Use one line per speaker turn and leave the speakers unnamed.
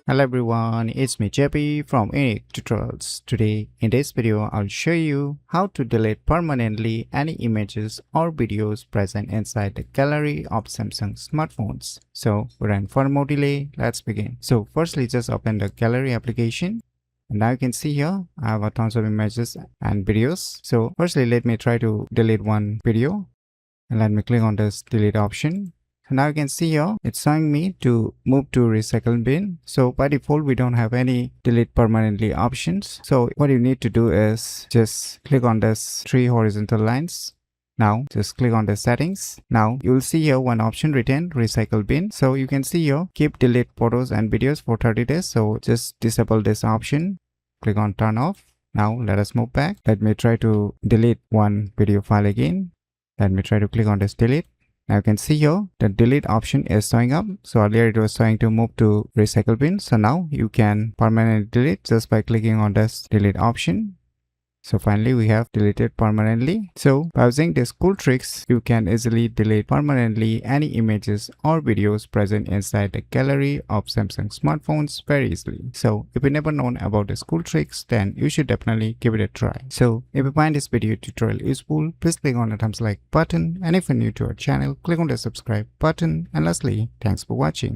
Hello everyone, it's me JP from UniqueTutorials. Today in this video, I'll show you how to delete permanently any images or videos present inside the gallery of Samsung smartphones. So without further more delay, let's begin. So firstly, just open the gallery application. And now you can see here, I have a tons of images and videos. So firstly, let me try to delete one video. And let me click on this delete option. Now you can see here, it's showing me to move to recycle bin. So by default, we don't have any delete permanently options. So what you need to do is just click on this three horizontal lines. Now just click on the settings. Now you will see here one option written recycle bin. So you can see here, keep delete photos and videos for 30 days. So just disable this option. Click on turn off. Now let us move back. Let me try to delete one video file again. Let me try to click on this delete. Now you can see here the delete option is showing up. So earlier it was showing to move to recycle bin. So now you can permanently delete just by clicking on this delete option. So finally we have deleted permanently. So by using these cool tricks, you can easily delete permanently any images or videos present inside the gallery of Samsung smartphones very easily. So if you never known about these cool tricks, then you should definitely give it a try. So if you find this video tutorial useful, please click on the thumbs like button. And if you're new to our channel, click on the subscribe button. And lastly, thanks for watching.